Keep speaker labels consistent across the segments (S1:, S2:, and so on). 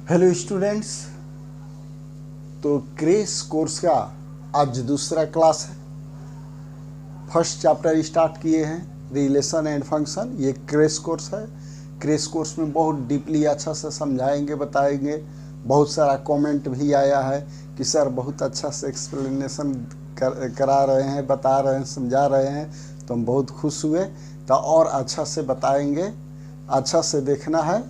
S1: Hello students. तो crash course का आज दूसरा क्लास है। फर्स्ट चैप्टर स्टार्ट किए हैं रिलेशन एंड फंक्शन। ये क्रेश कोर्स है। क्रेश कोर्स में बहुत डीपली अच्छा से समझाएंगे, बताएंगे। बहुत सारा कमेंट भी आया है कि सर बहुत अच्छा से एक्सप्लेनेशन करा रहे हैं, बता रहे हैं, समझा रहे हैं। तो हम बहुत खुश हुए। तो और अच्छा से बताएंगे, अच्छा से देखना है,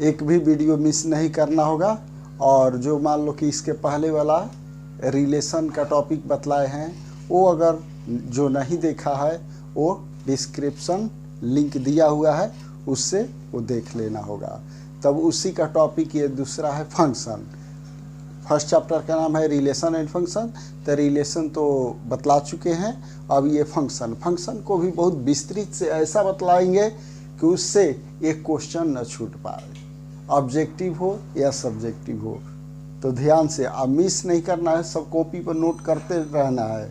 S1: एक भी वीडियो मिस नहीं करना होगा। और जो मान लो कि इसके पहले वाला रिलेशन का टॉपिक बतलाए हैं, वो अगर जो नहीं देखा है वो डिस्क्रिप्शन लिंक दिया हुआ है, उससे वो देख लेना होगा। तब उसी का टॉपिक ये दूसरा है फंक्शन। फर्स्ट चैप्टर का नाम है रिलेशन एंड फंक्शन। तो रिलेशन तो बतला चुके हैं, अब ये फंक्शन। फंक्शन को भी बहुत विस्तृत से ऐसा बतलाएंगे कि उससे एक क्वेश्चन न छूट पाए, ऑब्जेक्टिव हो या सब्जेक्टिव हो। तो ध्यान से अब मिस नहीं करना है, सब कॉपी पर नोट करते रहना है।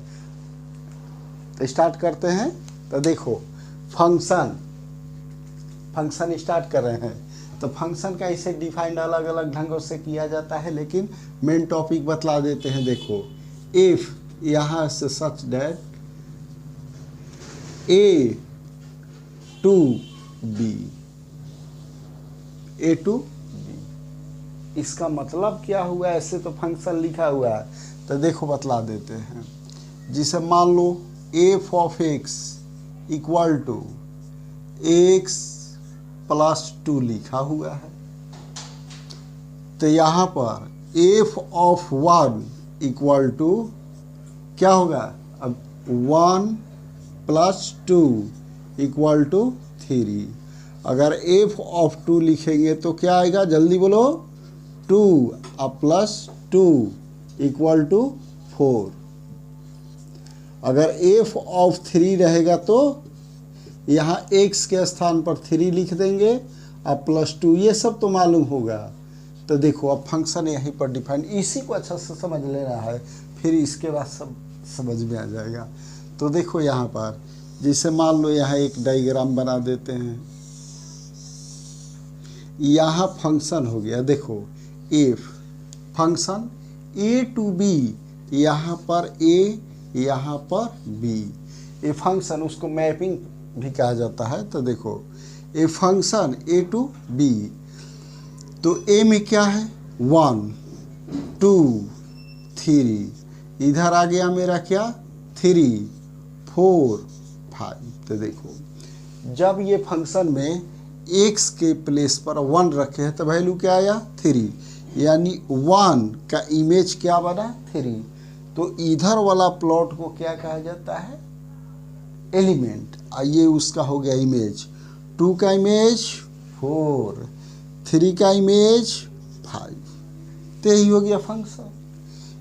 S1: तो स्टार्ट करते हैं। तो देखो फंक्शन स्टार्ट कर रहे हैं। तो फंक्शन का इसे डिफाइंड अलग अलग ढंगों से किया जाता है, लेकिन मेन टॉपिक बतला देते हैं। देखो इफ यहाँ से such that A to B, A to B, इसका मतलब क्या हुआ? ऐसे तो फंक्शन लिखा हुआ है, तो देखो बतला देते हैं। जिसे मान लो f of x equal to x plus 2 लिखा हुआ है। तो यहाँ पर एफ ऑफ 1 इक्वल टू क्या होगा? अब 1 प्लस 2 इक्वल टू 3। अगर एफ ऑफ 2 लिखेंगे तो क्या आएगा? जल्दी बोलो। 2 अब प्लस 2 इक्वल टू 4। अगर एफ ऑफ 3 रहेगा तो यहाँ x के स्थान पर 3 लिख देंगे, अब प्लस 2, ये सब तो मालूम होगा। तो देखो अब फंक्शन यहीं पर डिफाइन, इसी को अच्छा से समझ लेना है, फिर इसके बाद सब समझ में आ जाएगा। तो देखो यहाँ पर जैसे मान लो यहाँ एक डायग्राम बना देते हैं। यहाँ फंक्शन हो गया, देखो F function A to B, यहाँ पर ए यहाँ पर बी, ये फंक्शन, उसको मैपिंग भी कहा जाता है। तो देखो A function A to B, तो ए में क्या है? 1 2 3, इधर आ गया मेरा क्या? 3 4 5। तो देखो जब ये फंक्शन में x के प्लेस पर 1 रखे हैं तो वैल्यू क्या आया? 3, यानी 1 का इमेज क्या बना? 3। तो इधर वाला प्लॉट को क्या कहा जाता है? एलिमेंट। ये उसका हो गया इमेज। 2 का इमेज 4, 3 का इमेज 5। तो यही हो गया फंक्शन।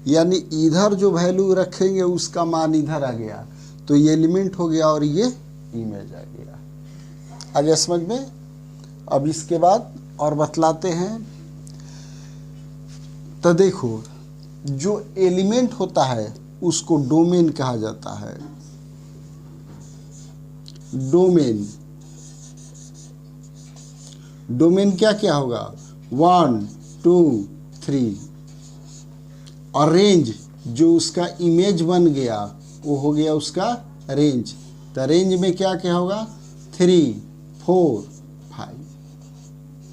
S1: यानी इधर जो वैल्यू रखेंगे उसका मान इधर आ गया, तो ये एलिमेंट हो गया और ये इमेज आ गया। आ गया समझ में? अब इसके बाद और बतलाते हैं। तो देखो जो एलिमेंट होता है उसको डोमेन कहा जाता है। डोमेन क्या क्या होगा? 1 2 3। और रेंज जो उसका इमेज बन गया वो हो गया उसका रेंज। तो रेंज में क्या क्या होगा? 3 4 5,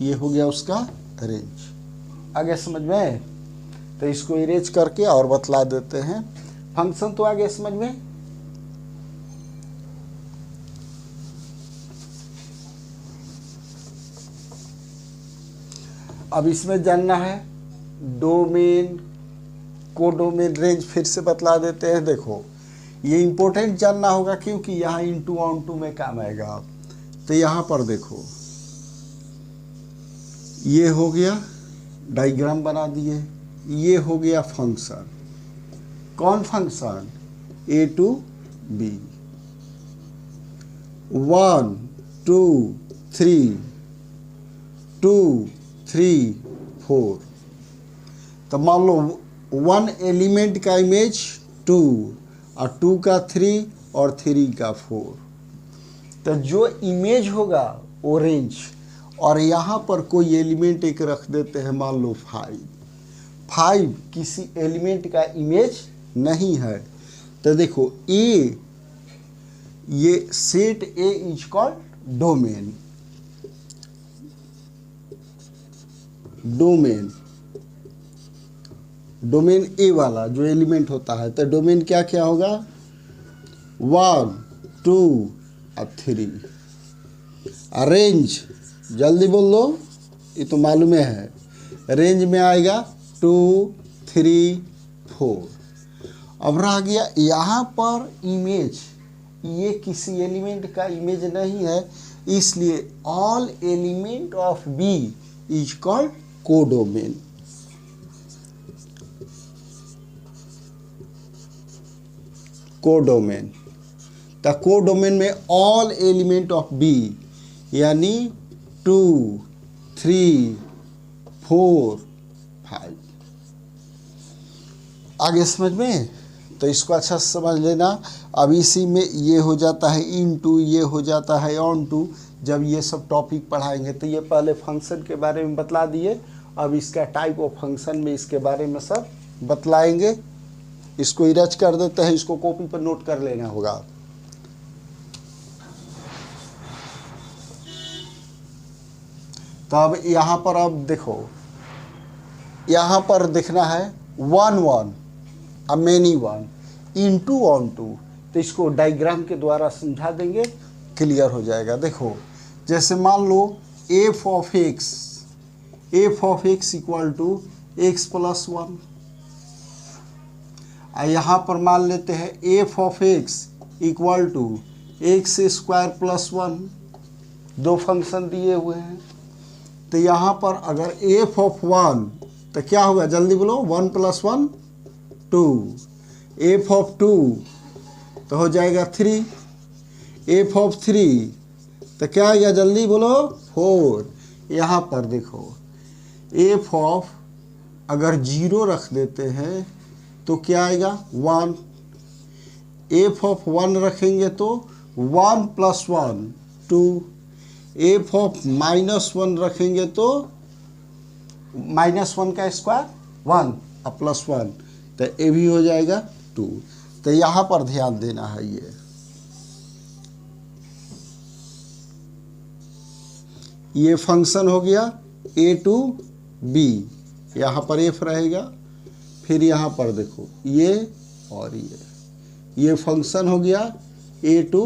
S1: ये हो गया उसका रेंज। आगे समझ में? तो इसको इरेज करके और बतला देते हैं। फंक्शन तो आगे समझ में। अब इसमें जानना है डोमेन, कोडोमेन, रेंज फिर से बतला देते हैं। देखो ये इंपॉर्टेंट जानना होगा क्योंकि यहाँ इनटू ऑन टू में काम आएगा। तो यहाँ पर देखो ये हो गया, डायग्राम बना दिए। ये हो गया फंक्शन। कौन फंक्शन? A to B. 1 2 3 2 3 4। तो मान लो 1 एलिमेंट का इमेज 2 और 2 का 3 और 3 का 4। तो जो इमेज होगा वो रेंज, और यहाँ पर कोई एलिमेंट एक रख देते हैं, मान लो 5। 5 किसी एलिमेंट का इमेज नहीं है। तो देखो ए, ये set A is called domain. Domain A वाला जो एलिमेंट होता है, तो डोमेन क्या क्या होगा, 1 2 और 3। रेंज जल्दी बोल लो, ये तो मालूम है, रेंज में आएगा 2 3 4। अब रह गया यहाँ पर इमेज, ये किसी एलिमेंट का इमेज नहीं है, इसलिए all element of B is called codomain. Codomain, तो कोडोमेन में ऑल एलिमेंट ऑफ बी यानी 2 3 4 5। आगे समझ में, तो इसको अच्छा से समझ लेना। अब इसी में ये हो जाता है इनटू, ये हो जाता है ऑन टू। जब ये सब टॉपिक पढ़ाएंगे तो ये पहले फंक्शन के बारे में बतला दिए, अब इसका टाइप ऑफ फंक्शन में इसके बारे में सब बतलाएंगे। इसको इरेज कर देते हैं, इसको कॉपी पर नोट कर लेना होगा। तो अब यहाँ पर अब देखो, यहाँ पर देखना है 1 1 uh many 1 into onto. तो इसको डायग्राम के द्वारा समझा देंगे, क्लियर हो जाएगा। देखो जैसे मान लो f of x equal to x plus 1। यहाँ पर मान लेते हैं f of x equal to x square plus 1। दो फंक्शन दिए हुए हैं, तो यहाँ पर अगर एफ ऑफ 1 तो क्या होगा, जल्दी बोलो, 1 + 1 2। एफ ऑफ 2 तो हो जाएगा 3। एफ ऑफ 3 तो क्या आएगा, जल्दी बोलो, 4। यहाँ पर देखो एफ ऑफ अगर 0 रख देते हैं तो क्या आएगा, 1। एफ ऑफ 1 रखेंगे तो 1 + 1 2। एफ ऑफ -1 रखेंगे तो -1 का स्क्वायर 1 और +1, तो ये भी हो जाएगा 2। तो यहाँ पर ध्यान देना है, ये फंक्शन हो गया a टू b, यहाँ पर f रहेगा। फिर यहाँ पर देखो ये और ये फंक्शन हो गया a टू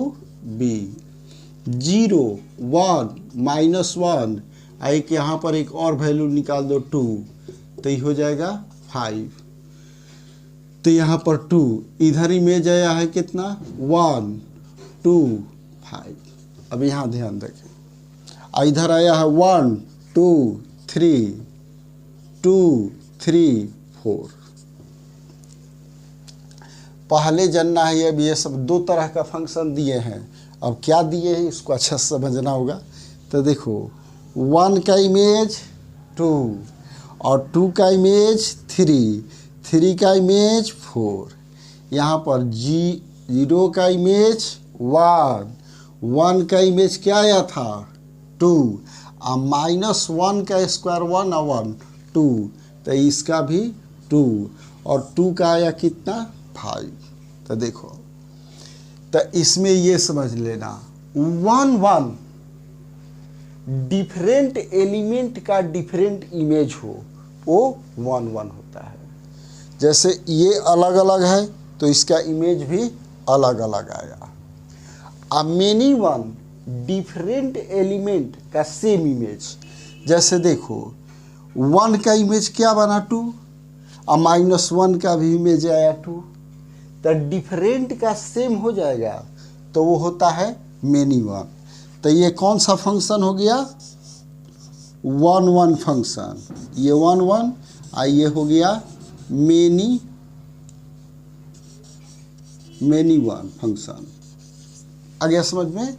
S1: b। 0 1 -1, एक यहाँ पर एक और वैल्यू निकाल दो 2, तो ये हो जाएगा 5। तो यहाँ पर 2 इधर इमेज आया है कितना, 1 2 5। अब यहाँ ध्यान रखें, इधर आया है 1 2 3 2 3 4। पहले जानना है अब ये सब दो तरह का फंक्शन दिए हैं। अब क्या दिए हैं इसको अच्छा से समझना होगा। तो देखो 1 का इमेज 2 और 2 का इमेज 3, 3 का इमेज 4। यहाँ पर 0 का इमेज 1, 1 का इमेज क्या आया था 2, और -1 का स्क्वायर 1 और 1 2, तो इसका भी 2, और 2 का आया कितना 5। तो देखो, तो इसमें ये समझ लेना 1 1 डिफरेंट एलिमेंट का डिफरेंट इमेज हो, वो 1 1 होता है। जैसे ये अलग अलग है तो इसका इमेज भी अलग अलग आया। अब मेनी 1 डिफरेंट एलिमेंट का सेम इमेज, जैसे देखो 1 का इमेज क्या बना 2, और -1 का भी इमेज आया 2, तो डिफरेंट का सेम हो जाएगा, तो वो होता है मेनी 1। तो ये कौन सा फंक्शन हो गया, 1 1 फंक्शन। ये 1 1 और ये हो गया मेनी 1 फंक्शन। आ गया समझ में।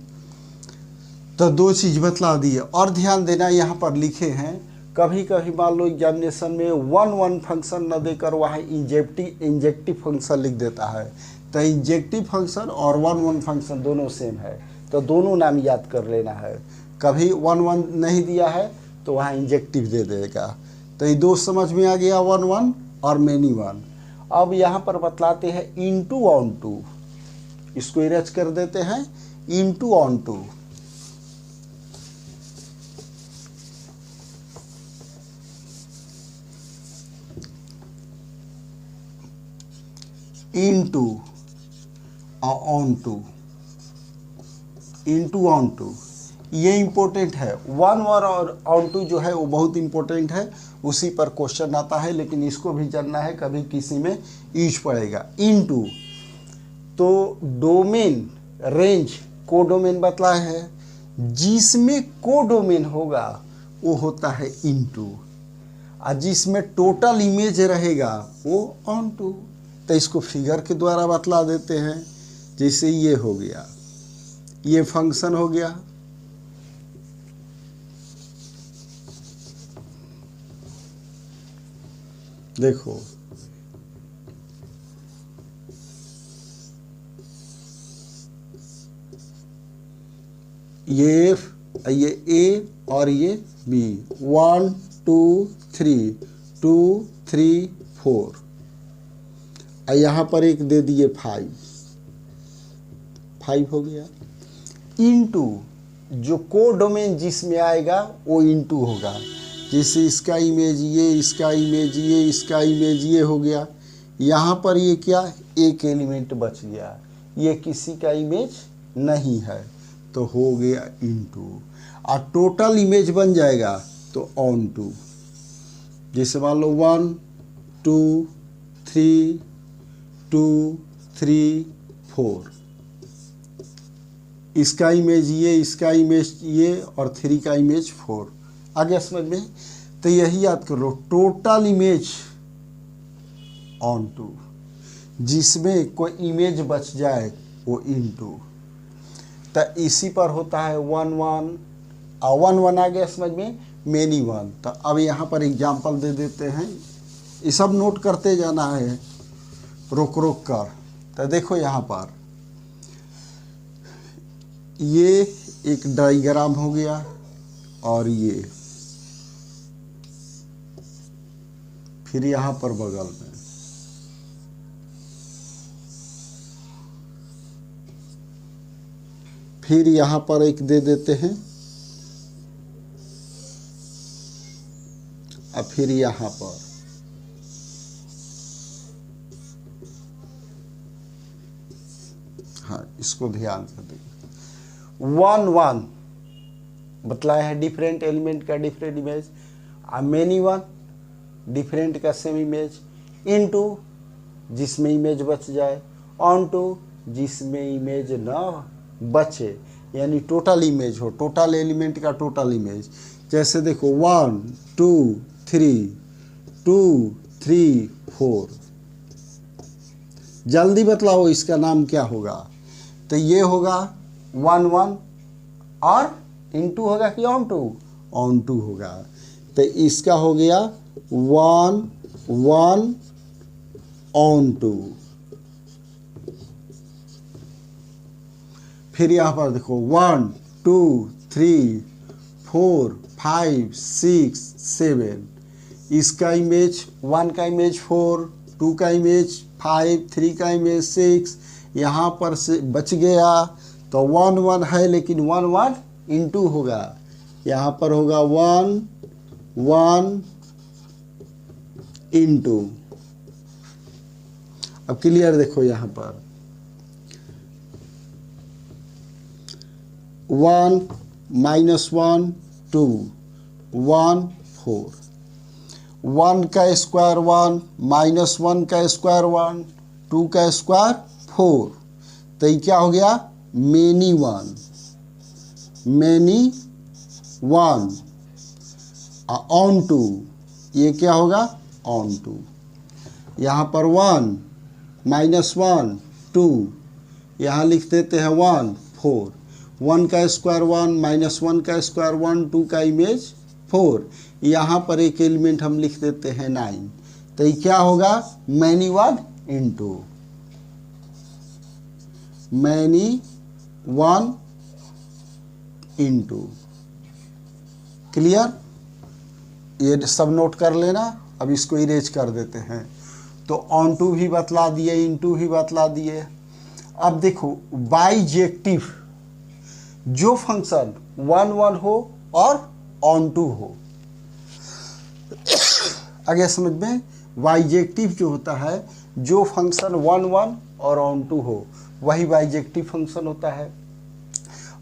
S1: तो दो चीज़ बतला दिए, और ध्यान देना यहाँ पर लिखे हैं, कभी कभी मान लो एग्जामिनेशन में 1 1 फंक्शन न देकर वहाँ इंजेक्टिव फंक्शन लिख देता है। तो इंजेक्टिव फंक्शन और 1 1 फंक्शन दोनों सेम है, तो दोनों नाम याद कर लेना है। कभी 1 1 नहीं दिया है तो वहाँ इंजेक्टिव दे देगा। तो ये दो समझ में आ गया, 1 1 और मेनी वन। अब यहाँ पर बतलाते हैं इनटू ऑन टू, इसको इरेज कर देते हैं, into onto. Into onto, into onto, ये इंपॉर्टेंट है। 1 1 और ऑन टू जो है वो बहुत इंपॉर्टेंट है, उसी पर क्वेश्चन आता है, लेकिन इसको भी जानना है, कभी किसी में यूज पड़ेगा। इनटू तो डोमेन, रेंज, कोडोमेन बतलाया है, जिसमें कोडोमेन होगा वो होता है इनटू, और जिसमें टोटल इमेज रहेगा वो ऑन टू। तो इसको फिगर के द्वारा बतला देते हैं। जैसे ये हो गया, ये फंक्शन हो गया, देखो ये ए और ये बी, 1 2 3 2 3 4, और यहाँ पर एक दे दिए 5 हो गया। इनटू जो कोडोमेन जिसमें आएगा वो इनटू होगा। जैसे इसका इमेज ये, इसका इमेज ये, इसका इमेज ये हो गया। यहाँ पर ये क्या, एक एलिमेंट बच गया, ये किसी का इमेज नहीं है, तो हो गया इनटू। और टोटल इमेज बन जाएगा तो ऑन टू। जैसे मान लो 1 2 3 2 3 4, इसका इमेज ये, इसका इमेज ये, और 3 का इमेज 4। आगे समझ में? तो यही याद कर लो, टोटल इमेज ऑन टू, जिसमें कोई इमेज बच जाए वो इनटू। तो इसी पर होता है 1 1 और 1 1 आ गया समझ में, मेनी वन। तो अब यहाँ पर एग्जाम्पल दे देते हैं, ये सब नोट करते जाना है रोक रोक कर। तो देखो यहाँ पर ये एक डायग्राम हो गया, और ये फिर यहाँ पर बगल में फिर यहाँ पर एक दे देते हैं, और फिर यहाँ पर हाँ, इसको ध्यान से देखिए। 1 1 बतलाया है डिफरेंट एलिमेंट का डिफरेंट इमेज, और मेनी वन डिफरेंट का सेम इमेज, इनटू जिसमें इमेज बच जाए, ऑन टू जिसमें इमेज ना बचे, यानी टोटल इमेज हो, टोटल एलिमेंट का टोटल इमेज। जैसे देखो 1 2 3 2 3 4, जल्दी बतलाओ इसका नाम क्या होगा? तो ये होगा 1 1 और इनटू होगा कि ऑन टू? ऑन टू होगा। तो इसका हो गया 1 1 ऑन टू। फिर यहाँ पर देखो 1 2 3 4 5 6 7, इसका इमेज 1 का इमेज 4, 2 का इमेज 5, 3 का इमेज 6, यहाँ पर से बच गया। तो 1 1 है, लेकिन 1 1 इनटू होगा, यहाँ पर होगा 1 1 इनटू। अब क्लियर देखो, यहाँ पर 1 -1 2 1 4, 1 का स्क्वायर 1, -1 का स्क्वायर 1, 2 का स्क्वायर 4। तो ये क्या हो गया? Many one, many one. Onto, ये क्या होगा? Onto. यहाँ पर 1 -1 2, यहाँ लिख देते हैं 1 4, 1 का स्क्वायर 1, -1 का स्क्वायर 1, 2 का इमेज 4, यहाँ पर एक एलिमेंट हम लिख देते हैं 9। तो ये क्या होगा? Many one into, many one into. Clear, ये सब नोट कर लेना। अब इसको इरेज कर देते हैं। तो ऑन टू भी बतला दिए, इन टू भी बतला दिए। अब देखो बाइजेक्टिव, जो फंक्शन 1 1 हो और ऑन टू हो। आगे समझ में, बाइजेक्टिव जो होता है, जो फंक्शन 1 1 और ऑन टू हो, वही बाइजेक्टिव फंक्शन होता है।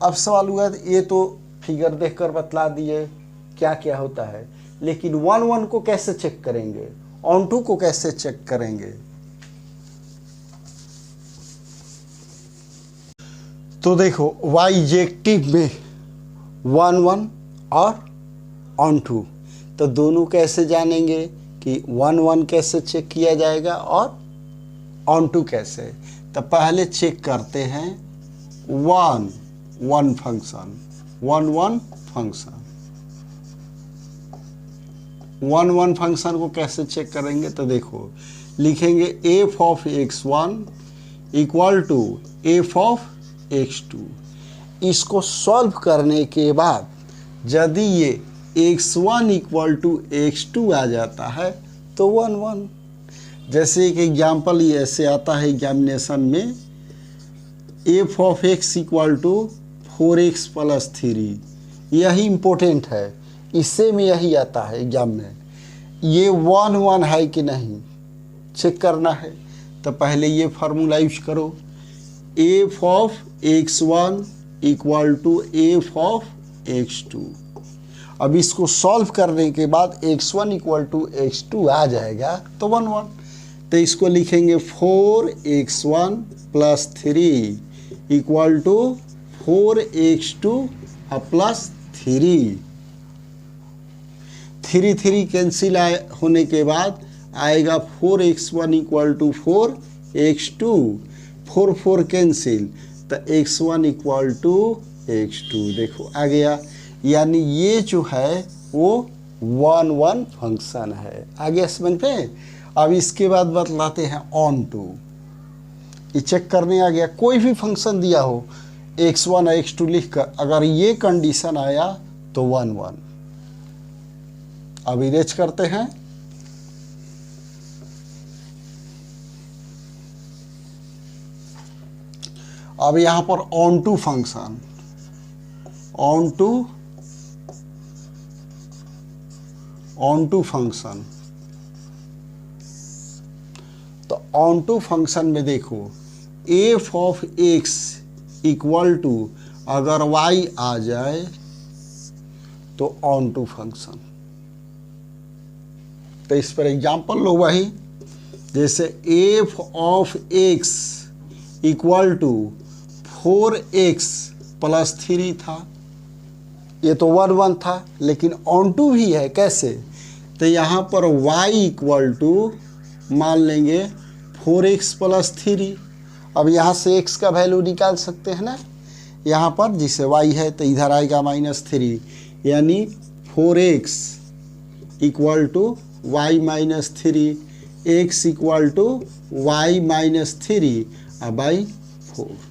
S1: अब सवाल हुआ, ये तो फिगर देखकर बतला दिए क्या क्या होता है, लेकिन 1 1 को कैसे चेक करेंगे, ऑन टू को कैसे चेक करेंगे? तो देखो बाइजेक्टिव में 1 1 और ऑन टू, तो दोनों कैसे जानेंगे कि 1 1 कैसे चेक किया जाएगा और ऑन टू कैसे? तो पहले चेक करते हैं 1 1 फंक्शन, 1 1 फंक्शन। 1 1 फंक्शन को कैसे चेक करेंगे? तो देखो लिखेंगे f of x1 equal to f of x2। इसको सॉल्व करने के बाद यदि ये x1 इक्वल टू x2 आ जाता है तो 1 1। जैसे एक एग्जाम्पल ये ऐसे आता है एग्जामिनेशन में, f of x equal to 4x plus 3, यही इम्पोर्टेंट है, इससे में यही आता है एग्जाम में। ये 1 1 है कि नहीं चेक करना है। तो पहले ये फार्मूला यूज करो, f of x1 equal to f of x2। अब इसको सॉल्व करने के बाद x1 इक्वल टू x2 आ जाएगा तो 1 1। तो इसको लिखेंगे 4x1 plus 3 equal to 4x2 plus 3। 3 3 cancel होने के बाद आएगा 4x1 equal to 4x2, 4 4 cancel, तो x1 इक्वल टू x2। देखो आ गया, यानी ये जो है वो 1 1 फंक्शन है। आगे समझ पे। अब इसके बाद बतलाते हैं ऑन टू। ये चेक करने आ गया, कोई भी फंक्शन दिया हो x1 और x2 लिखकर, अगर ये कंडीशन आया तो 1 1। अब इरेज करते हैं। अब यहां पर onto function, onto function, तो ऑन टू फंक्शन में देखो f of x equal to अगर y आ जाए तो ऑन टू फंक्शन। तो इस पर एग्जाम्पल लो वही, जैसे f of x equal to 4x plus 3 था, ये तो 1 1 था, लेकिन ऑन टू भी है। कैसे? तो यहाँ पर y इक्वल टू मान लेंगे 4x प्लस 3। अब यहाँ से x का वैल्यू निकाल सकते हैं ना, यहाँ पर जिसे y है तो इधर आएगा -3, यानी 4x equal to y minus 3, x equal to y minus 3 by 4।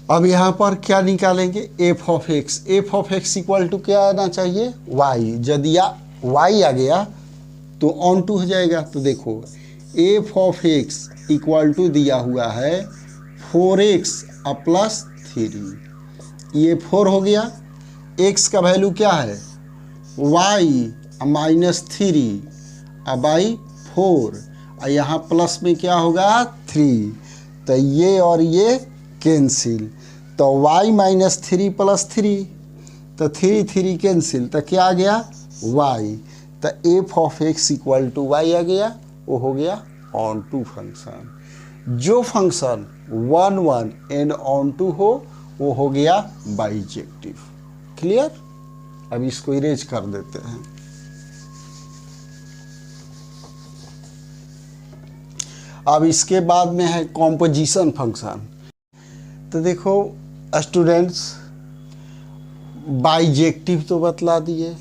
S1: अब यहाँ पर क्या निकालेंगे? f of x, f of x equal to क्या आना चाहिए? y। यदि y आ गया तो ऑन टू हो जाएगा। तो देखो f of x equal to दिया हुआ है 4x प्लस 3, ये 4 हो गया। x का वैल्यू क्या है? y माइनस 3 बाई 4, यहाँ प्लस में क्या होगा? 3। तो ये और ये कैंसिल, तो y माइनस 3 प्लस 3, तो 3 3 कैंसिल, तो क्या आ गया? y। तो f of x equal to y आ गया, वो हो गया ऑन टू फंक्शन। जो फंक्शन 1 1 एंड ऑन टू हो वो हो गया बाइजेक्टिव। क्लियर? अब इसको इरेज कर देते हैं। अब इसके बाद में है कॉम्पोजिशन फंक्शन। तो देखो स्टूडेंट्स, बाइजेक्टिव तो बतला दिए,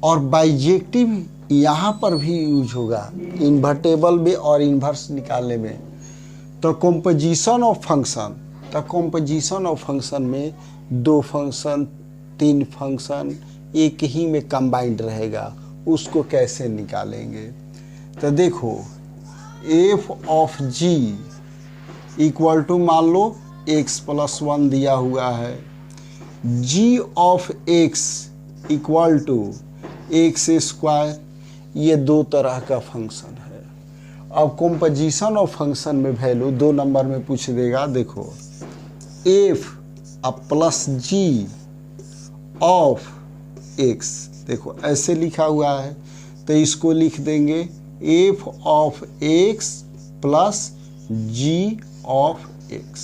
S1: और बाइजेक्टिव यहाँ पर भी यूज होगा इन्वर्टेबल में और इन्वर्स निकालने में। तो कॉम्पोजिशन ऑफ फंक्शन, तो कॉम्पोजिशन ऑफ फंक्शन में दो फंक्शन तीन फंक्शन एक ही में कंबाइंड रहेगा, उसको कैसे निकालेंगे? तो देखो F of G equal to मान लो x प्लस 1 दिया हुआ है, g of x equal to x square, ये दो तरह का फंक्शन है। अब कॉम्पोजिशन ऑफ फंक्शन में वैल्यू 2 नंबर में पूछ देगा। देखो एफ अब प्लस जी ऑफ x, देखो ऐसे लिखा हुआ है तो इसको लिख देंगे F of x plus G of x,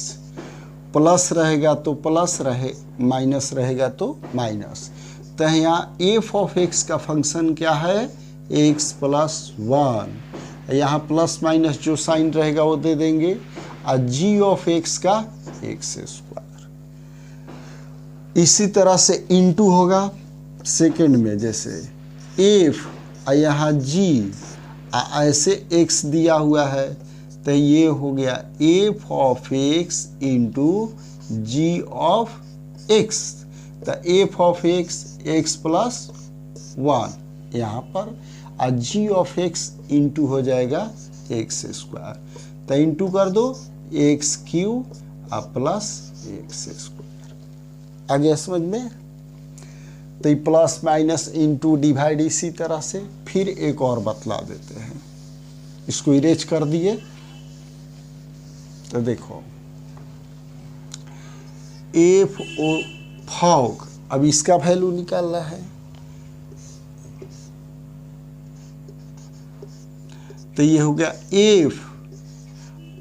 S1: plus रहेगा तो प्लस रहे, माइनस रहेगा तो माइनस। तो यहाँ एफ ऑफ x का फंक्शन क्या है? x प्लस 1, यहाँ प्लस माइनस जो साइन रहेगा वो दे देंगे, और g ऑफ x का x स्क्वायर। इसी तरह से इनटू होगा सेकंड में, जैसे एफ यहाँ g ऐसे x दिया हुआ है तो ये हो गया F of x into G of x। तो F of x x plus 1 यहाँ पर, और जी ऑफ x इंटू हो जाएगा x स्क्वायर। तो इंटू कर दो एक्स क्यू और प्लस एक्स स्क्वायर। आगे समझ में? तो ये प्लस माइनस इंटू डिवाइड इसी तरह से। फिर एक और बतला देते हैं, इसको इरेज कर दिए तो देखो एफ ओ फॉग, अब इसका वैल्यू निकालना है तो ये हो गया एफ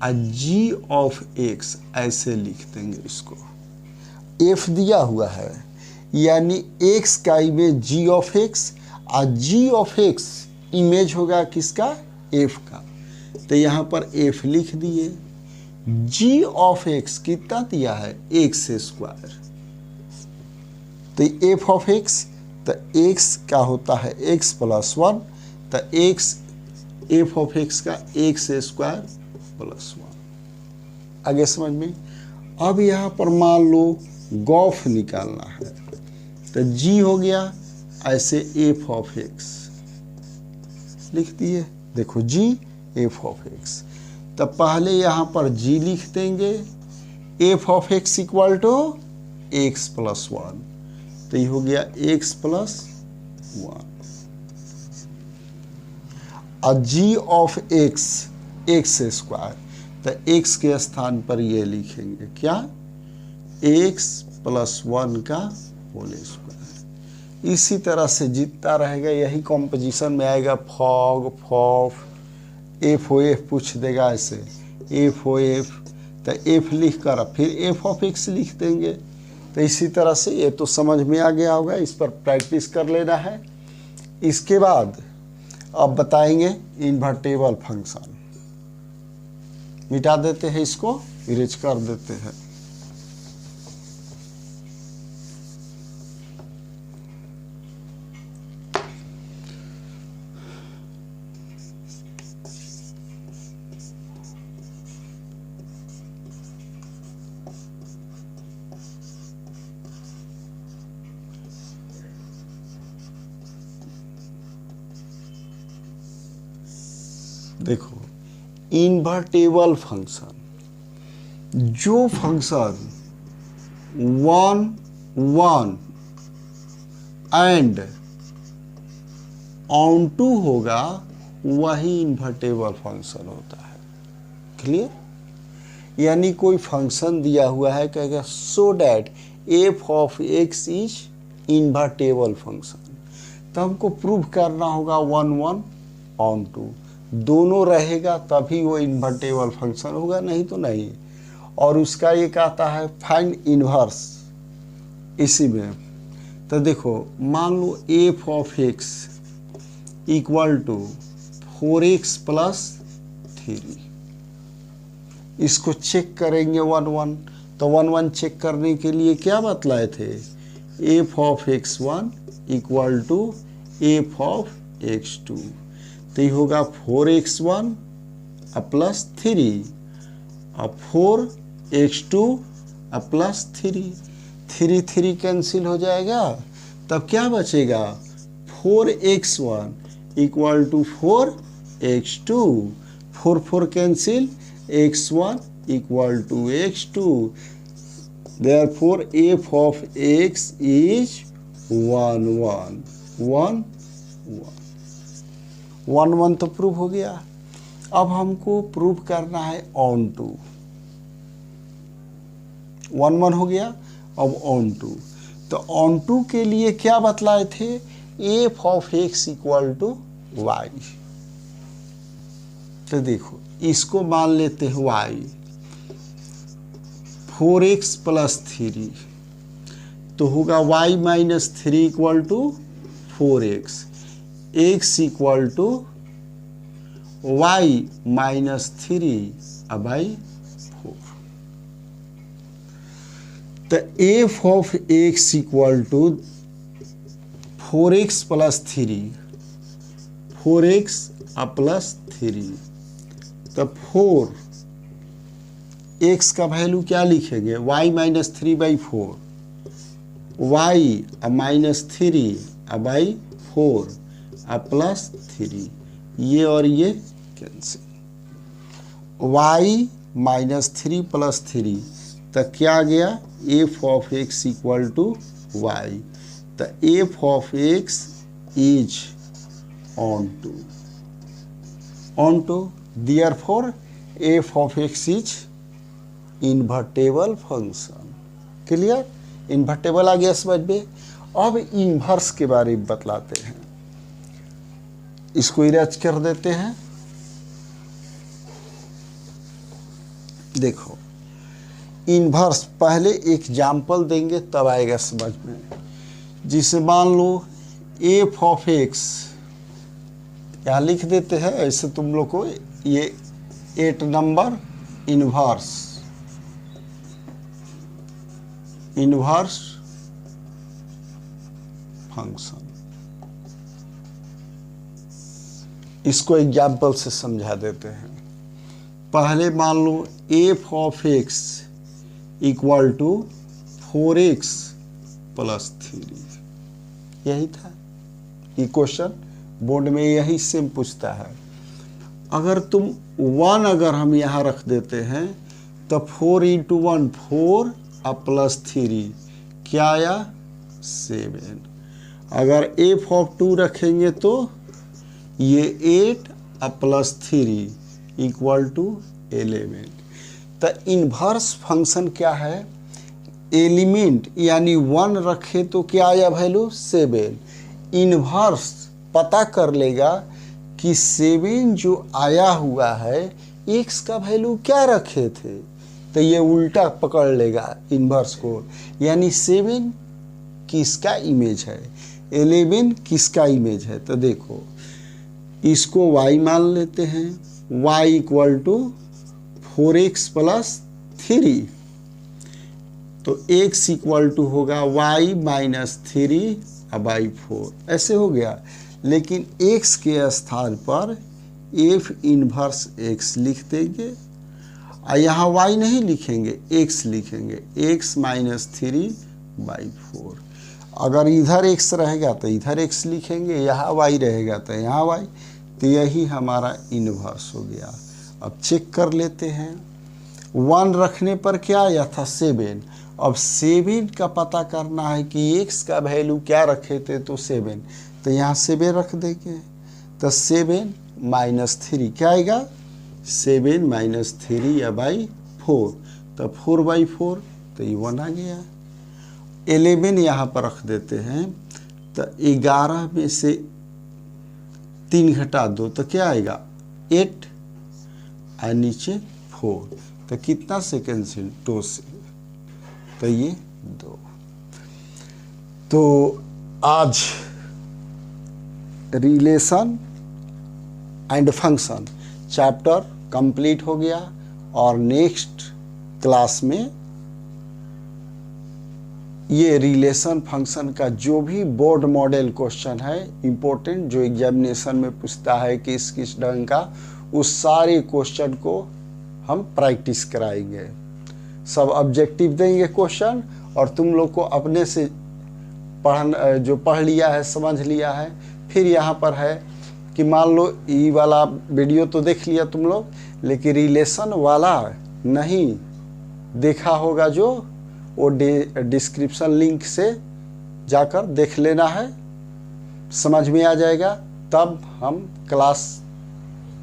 S1: जी ऑफ एक्स, ऐसे लिख देंगे इसको। एफ दिया हुआ है यानी एक्स का इमेज जी ऑफ एक्स, और जी ऑफ एक्स इमेज होगा किसका? एफ का। तो यहाँ पर एफ लिख दिए, जी ऑफ एक्स कितना दिया है? X square. तो एफ ऑफ एक्स, तो एक्स का होता है एक्स प्लस 1, तो एक्स एफ ऑफ एक्स का एक्स स्क्वायर प्लस 1। आगे समझ में? अब यहाँ पर मान लो गॉफ निकालना है तो जी हो गया ऐसे एफ ऑफ एक्स लिख दिए। देखो जी एफ ऑफ एक्स, तो पहले यहाँ पर g लिख देंगे, F of x equal to x plus 1, तो ये हो गया x प्लस 1, और g of x x square, तो x के स्थान पर ये लिखेंगे क्या? x प्लस 1 का होल स्क्वायर। इसी तरह से जितना रहेगा यही कॉम्पोजिशन में आएगा। फॉग फॉफ एफ ओ एफ पूछ देगा, ऐसे एफ ओ एफ, तो एफ लिख कर फिर एफ ऑफ एक्स लिख देंगे। तो इसी तरह से ये तो समझ में आ गया होगा, इस पर प्रैक्टिस कर लेना है। इसके बाद अब बताएंगे इन्वर्टेबल फंक्शन। मिटा देते हैं इसको, इरेज कर देते हैं। देखो इन्वर्टेबल फंक्शन, जो फंक्शन 1 1 एंड ऑन टू होगा वही इन्वर्टेबल फंक्शन होता है। क्लियर? यानी कोई फंक्शन दिया हुआ है, कहेगा so that F of x is invertible function, तो हमको प्रूव करना होगा 1 1 ऑन टू दोनों रहेगा तभी वो इन्वर्टेबल फंक्शन होगा, नहीं तो नहीं। और उसका एक आता है फाइंड इनवर्स इसी में। तो देखो मान लो f of x equal to 4x plus 3, इसको चेक करेंगे 1 1, तो 1 1 चेक करने के लिए क्या बतलाए थे? F of x1 equal to F of x2, तो ये होगा 4x1 प्लस 3 और 4x2 प्लस 3, 3 3 कैंसिल हो जाएगा, तब क्या बचेगा 4x1 equal to 4x2, 4 4 cancel, x1 equal to x2, therefore f of x is 1 1 1 1 1 तो प्रूव हो गया। अब हमको प्रूव करना है ऑन टू। 1 1 हो गया, अब ऑन टू। तो ऑन टू के लिए क्या बतलाए थे, F of x equal to Y. तो देखो इसको मान लेते हैं वाई, 4x प्लस 3, तो होगा y minus 3 equal to 4x, x equal to y minus 3 by 4। तो F of x equal to 4x plus 3, 4x plus 3, तो 4 x का वैल्यू क्या लिखेंगे, y minus 3 by 4, y minus 3 by 4 plus 3, ये और ये कैंसिल, y माइनस 3 प्लस 3, तो क्या गया F of x equal to Y. तो F of x is onto, therefore f of x is invertible function. Clear, invertible आ गया समझ में। अब इन्वर्स के बारे में बतलाते हैं, इसको इरेज कर देते हैं। देखो इन्वर्स, पहले एग्जाम्पल देंगे तब आएगा समझ में। जिसे मान लो एफ ऑफ एक्स, यहाँ लिख देते हैं ऐसे तुम लोग को, ये 8 नंबर इन्वर्स फंक्शन। इसको एग्जाम्पल से समझा देते हैं। पहले मान लो f of x equal to 4x plus 3, यही था ये क्वेश्चन, बोर्ड में यही सेम पूछता है। अगर तुम 1 अगर हम यहाँ रख देते हैं तो 4 इंटू 1 4 प्लस 3 क्या आया 7। अगर एफ ऑफ 2 रखेंगे तो ये 8 प्लस 3 इक्वल टू 11। तो इन्वर्स फंक्शन क्या है, एलिमेंट यानी 1 रखे तो क्या आया वैल्यू 7। इन्वर्स पता कर लेगा कि 7 जो आया हुआ है x का वैल्यू क्या रखे थे, तो ये उल्टा पकड़ लेगा इन्वर्स को, यानी 7 किसका इमेज है, 11 किसका इमेज है। तो देखो इसको y मान लेते हैं, y equal to 4x plus 3, तो x इक्वल टू होगा y माइनस 3 बाई 4, ऐसे हो गया। लेकिन x के स्थान पर f इन्वर्स x लिख देंगे, और यहाँ y नहीं लिखेंगे x लिखेंगे, x माइनस 3 बाई 4। अगर इधर x रहेगा तो इधर x लिखेंगे, यहाँ y रहेगा तो यहाँ y, तो यही हमारा इन्वर्स हो गया। अब चेक कर लेते हैं, 1 रखने पर क्या आया था 7। अब 7 का पता करना है कि x का वैल्यू क्या रखे थे, तो 7, तो यहाँ 7 रख देंगे, तो 7 माइनस 3 क्या आएगा 7 माइनस 3 बाई 4, तो 4 बाई 4, तो ये 1 आ गया। 11 यहाँ पर रख देते हैं, तो 11 में से 3 घटा 2 तो क्या आएगा 8, और नीचे 4, तो कितना से कैंसिल 2 से, तो ये 2। तो आज relation and function chapter complete हो गया, और नेक्स्ट क्लास में ये रिलेशन फंक्शन का जो भी बोर्ड मॉडल क्वेश्चन है इम्पोर्टेंट, जो एग्जामिनेशन में पूछता है किस किस ढंग का, उस सारे क्वेश्चन को हम प्रैक्टिस कराएंगे। सब ऑब्जेक्टिव देंगे क्वेश्चन, और तुम लोग को अपने से जो पढ़ लिया है, समझ लिया है। फिर यहाँ पर है कि मान लो ई वाला वीडियो तो देख लिया तुम लोग, लेकिन रिलेशन वाला नहीं देखा होगा जो, वो डिस्क्रिप्शन लिंक से जाकर देख लेना है, समझ में आ जाएगा। तब हम क्लास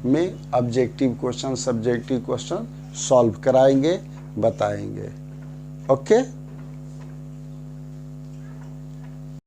S1: में objective question, subjective question solve कराएंगे, बताएंगे। ओके।